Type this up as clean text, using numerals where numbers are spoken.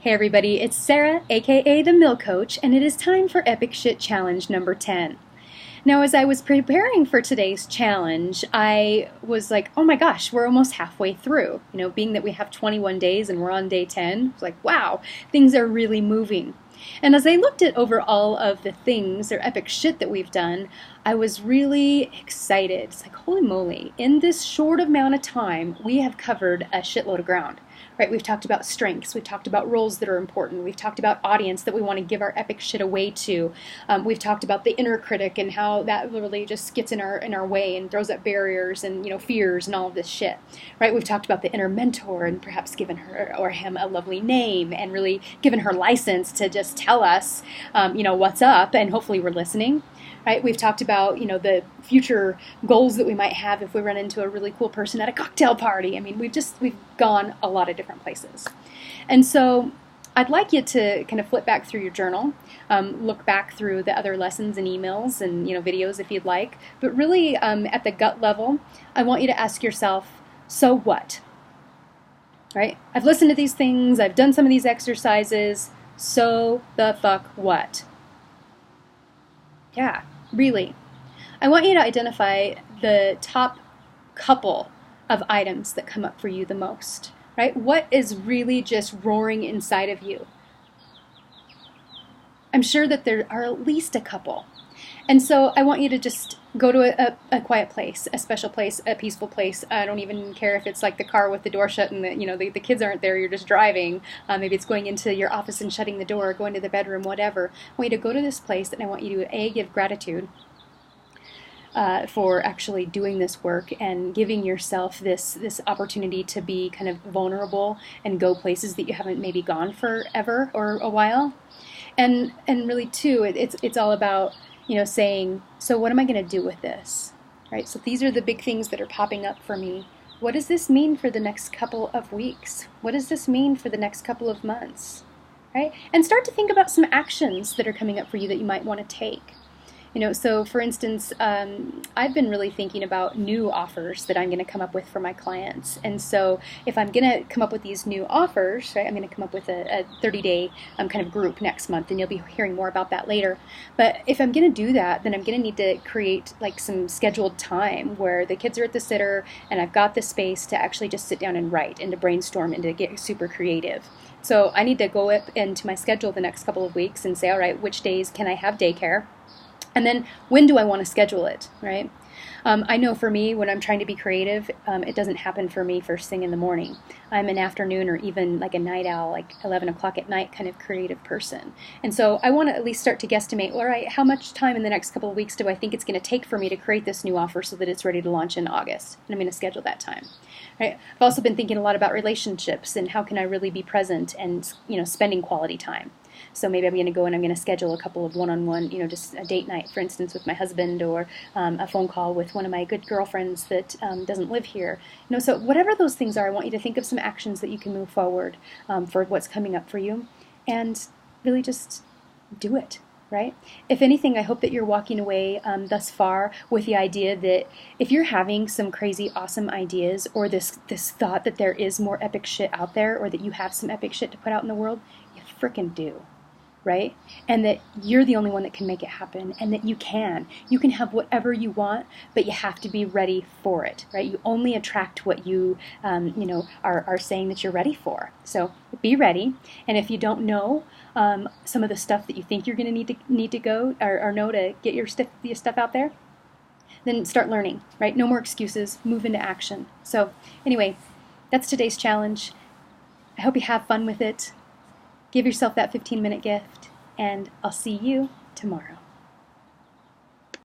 Hey everybody, it's Sarah, aka the Mill Coach, and it is time for Epic Shit Challenge number 10. Now, as I was preparing for today's challenge, I was like, oh my gosh, we're almost halfway through. You know, being that we have 21 days and we're on day 10, it's like, wow, things are really moving. And as I looked at over all of the things or epic shit that we've done, I was really excited. It's like, holy moly, in this short amount of time, we have covered a shitload of ground. Right? We've talked about strengths, we've talked about roles that are important, we've talked about audience that we want to give our epic shit away to. We've talked about the inner critic and how that really just gets in our way and throws up barriers and fears and all of this shit. Right? We've talked about the inner mentor and perhaps given her or him a lovely name and really given her license to just tell us what's up, and hopefully we're listening. Right? We've talked about, the future goals that we might have if we run into a really cool person at a cocktail party. I mean, we've gone a lot of different places. And so I'd like you to kind of flip back through your journal, look back through the other lessons and emails and, videos if you'd like. But really, at the gut level, I want you to ask yourself, so what? Right? I've listened to these things. I've done some of these exercises. So the fuck what? Yeah. Really, I want you to identify the top couple of items that come up for you the most, right? What is really just roaring inside of you? I'm sure that there are at least a couple. And so I want you to just go to a quiet place, a special place, a peaceful place. I don't even care if it's like the car with the door shut and the kids aren't there, you're just driving. Maybe it's going into your office and shutting the door, going to the bedroom, whatever. I want you to go to this place, and I want you to, give gratitude for actually doing this work and giving yourself this opportunity to be kind of vulnerable and go places that you haven't maybe gone forever or a while. And really, too, it's all about saying, so what am I going to do with this, right? So these are the big things that are popping up for me. What does this mean for the next couple of weeks? What does this mean for the next couple of months, right? And start to think about some actions that are coming up for you that you might want to take. So for instance, I've been really thinking about new offers that I'm going to come up with for my clients. And so if I'm going to come up with these new offers, right, I'm going to come up with a 30-day kind of group next month, and you'll be hearing more about that later. But if I'm going to do that, then I'm going to need to create like some scheduled time where the kids are at the sitter and I've got the space to actually just sit down and write and to brainstorm and to get super creative. So I need to go up into my schedule the next couple of weeks and say, all right, which days can I have daycare? And then when do I want to schedule it, right? I know for me, when I'm trying to be creative, it doesn't happen for me first thing in the morning. I'm an afternoon or even like a night owl, like 11 o'clock at night kind of creative person. And so I want to at least start to guesstimate, all right, how much time in the next couple of weeks do I think it's going to take for me to create this new offer so that it's ready to launch in August? And I'm going to schedule that time. Right? I've also been thinking a lot about relationships and how can I really be present and, spending quality time. So maybe I'm going to go and I'm going to schedule a couple of one-on-one, just a date night, for instance, with my husband, or a phone call with one of my good girlfriends that doesn't live here. So whatever those things are, I want you to think of some actions that you can move forward for what's coming up for you, and really just do it. Right? If anything, I hope that you're walking away thus far with the idea that if you're having some crazy, awesome ideas, or this thought that there is more epic shit out there, or that you have some epic shit to put out in the world, you frickin' do. Right? And that you're the only one that can make it happen, and that you can. You can have whatever you want, but you have to be ready for it, right? You only attract what you, are saying that you're ready for. So be ready. And if you don't know some of the stuff that you think you're going to need to go or know to get your stuff out there, then start learning, right? No more excuses. Move into action. So anyway, that's today's challenge. I hope you have fun with it. Give yourself that 15-minute gift, and I'll see you tomorrow.